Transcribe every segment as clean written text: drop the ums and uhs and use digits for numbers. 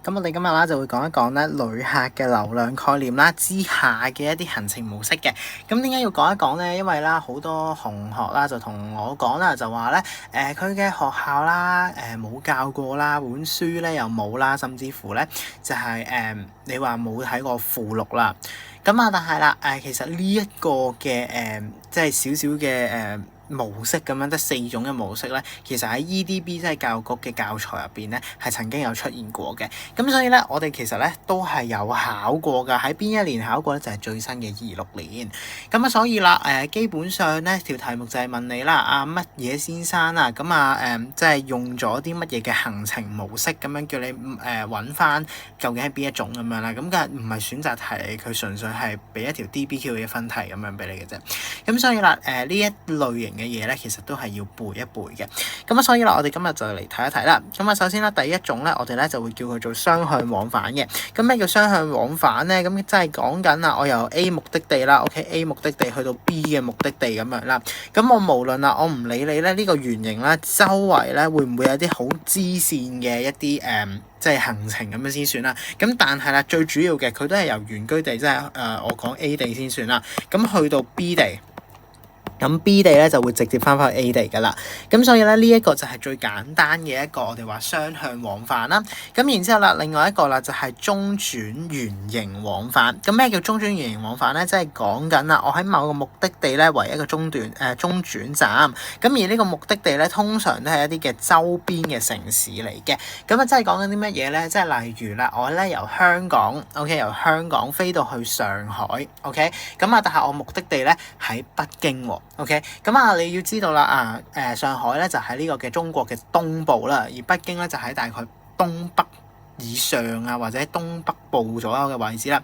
咁我哋今日啦就會講一講咧旅客嘅流量概念啦之下嘅一啲行程模式嘅。咁點解要講一講咧？因為啦好多同學啦就同我講啦，就話咧佢嘅學校啦冇教過啦，本書咧又冇啦，甚至乎咧就係你話冇睇過附錄啦。咁啊，但係啦其實呢一個嘅即係少少嘅模式咁樣，得4種嘅模式咧，其實喺 EDB 即係教育局嘅教材入邊咧，係曾經有出現過嘅。咁所以咧，我哋其實咧都係有考過㗎。喺邊一年考過咧？就係最新嘅26年。咁啊，所以啦，基本上咧條題目就係問你啦，啊乜嘢先生啊，咁啊即係用咗啲乜嘢嘅行程模式咁樣叫你揾翻究竟係邊一種咁樣啦。咁梗係唔係選擇題，佢純粹係俾一條 DBQ 嘅分題咁樣俾你嘅啫。咁所以啦，呢一類型嘅嘢咧，其實都係要背一背嘅。咁啊，所以啦，我哋今日就嚟睇一睇啦。咁啊，首先啦，第一種咧，我哋咧就會叫佢做雙向往返嘅。咁咩叫雙向往返咧？咁即係講緊啊，我由 A 目的地啦，OK，A 目的地去到 B 嘅目的地咁樣啦。咁我無論啦，我唔理你咧，呢個圓形啦，周圍咧會唔會有啲好支線嘅一啲即係行程咁樣先算啦。咁但係啦，最主要嘅佢都係由原居地，即係我講 A 地先算啦。咁去到 B 地。咁 B 地咧就會直接翻返去 A 地㗎啦，咁所以咧呢一個就係最簡單嘅一個我哋話雙向往返啦。咁然之後啦，另外一個啦就係中轉圓形往返。咁咩叫中轉圓形往返咧？即係講緊啦，我喺某個目的地咧為一個中轉站。咁而呢個目的地咧通常都係一啲嘅周邊嘅城市嚟嘅。咁啊，即係講緊啲乜嘢咧？即係例如啦，我咧由香港 OK 由香港飛到去上海 OK，咁啊，但係我目的地咧喺北京喎。OK，咁啊，你要知道啦，上海咧就喺呢個嘅中國嘅東部啦，而北京咧就喺大概東北以上啊，或者東北部左右嘅位置啦。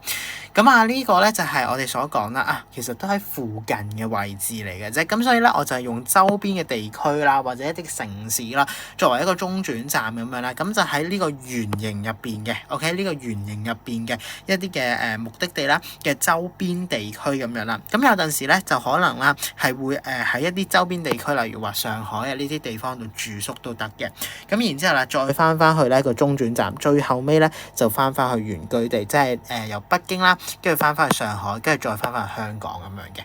咁啊，呢個咧就係我哋所講啦，其實都喺附近嘅位置嚟嘅啫。咁所以咧，我就係用周邊嘅地區啦，或者一啲城市啦，作為一個中轉站咁樣啦。咁就喺呢個圓形入邊嘅 ，OK，呢個圓形入邊嘅一啲嘅目的地啦嘅周邊地區咁樣啦。咁有陣時咧就可能啦係會喺一啲周邊地區，例如話上海啊呢啲地方度住宿都得嘅。咁然之後啦，再翻去呢個中轉站，最後尾咧就翻去原居地，即係由北京啦。跟住翻去上海，跟住再翻去香港咁樣嘅。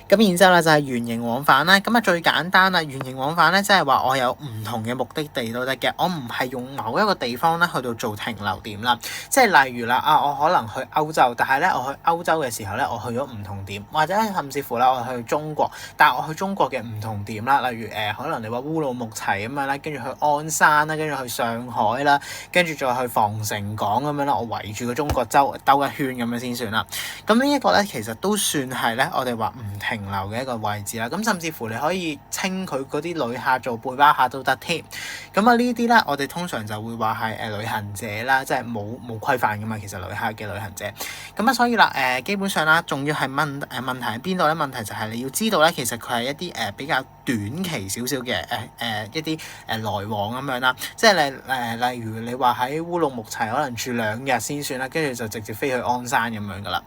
咁然之後咧就係圓形往返啦。咁啊最簡單啦，圓形往返咧即係話我有唔同嘅目的地都得嘅。我唔係用某一個地方咧去到做停留點啦。即係例如啦，我可能去歐洲，但係咧我去歐洲嘅時候咧，我去咗唔同點，或者甚至乎啦，我去中國，但係我去中國嘅唔同點啦。例如可能你話烏魯木齊咁樣啦，跟住去鞍山啦，跟住去上海啦，跟住再去防城港咁樣啦，我圍住個中國周兜一圈咁樣先算啦。咁呢一個咧其實都算係咧，我哋話唔停留嘅一個位置啦，咁甚至乎你可以稱佢嗰啲旅客做背包客都得添。咁啊呢啲咧，我哋通常就會話係旅行者啦，即係冇規範噶嘛，其實旅客嘅旅行者。咁啊，所以啦基本上啦，仲要係問題喺邊度咧？問題就係你要知道咧，其實佢係一啲比較短期少少嘅一啲來往咁樣啦。即係例如你話喺烏魯木齊可能住2日先算啦，跟住就直接飛去鞍山咁樣噶啦。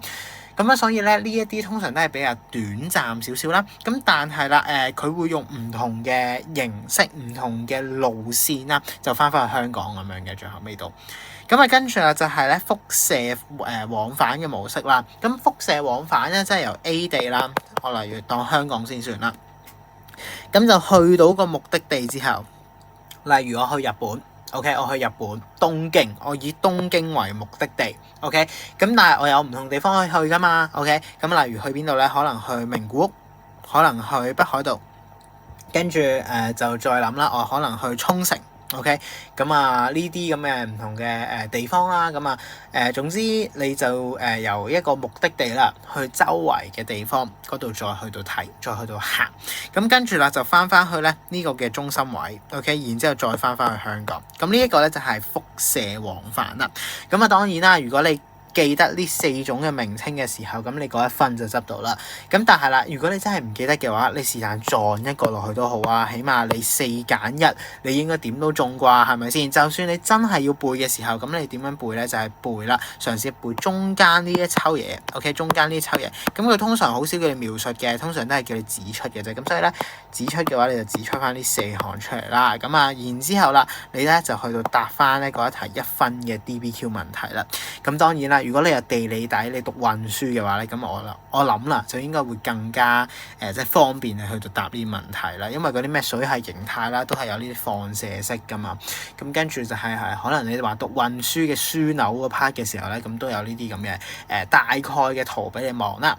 咁啊，所以咧呢一啲通常都係比較短暫少少啦。咁但係啦，佢會用唔同嘅形式、唔同嘅路線啦，就翻去香港咁樣嘅最後尾度。咁啊，跟住啊就係咧輻射往返嘅模式啦。咁輻射往返咧，即係由 A 地啦，我例如當香港先算啦。咁就去到個目的地之後，例如我去日本。OK， 我去日本東京，我以東京為目的地。OK， 咁但係我有唔同地方可以去噶嘛。OK， 咁例如去邊度咧？可能去名古屋，可能去北海道，跟住就再諗啦。我可能去沖繩。OK， 咁啊呢啲咁嘅唔同嘅地方啦，咁啊總之你就由一個目的地啦，去周圍嘅地方嗰度再去到睇，再去到行，咁跟住啦就翻去咧呢個嘅中心位 ，OK， 然之後再翻去香港，咁呢一個咧就係輻射往返啦。咁啊當然啦，如果你記得呢4種嘅名稱嘅時候，咁你嗰1分就執到啦。咁但係啦，如果你真係唔記得嘅話，你是但撞一個落去都好啊，起碼你4揀1，你應該點都中啩，係咪先？就算你真係要背嘅時候，咁你點樣背咧？就係背啦，嘗試背中間呢一抽嘢，OK， 中間呢一抽嘢。咁佢通常好少叫你描述嘅，通常都係叫你指出嘅啫。咁所以咧，指出嘅話，你就指出翻呢4項出嚟啦。咁啊，然之後啦，你咧就去到答翻咧嗰一題1分嘅 DBQ 問題啦。咁當然啦，如果你有地理底，你讀運輸嘅話咧，咁我諗啦，就應該會更加即係方便你去到答呢啲問題啦。因為嗰啲咩水系形態啦，都係有呢啲放射式噶嘛。咁跟住就係可能你話讀運輸嘅樞紐嗰 part 嘅時候咧，咁都有呢啲咁嘅大概嘅圖俾你望啦。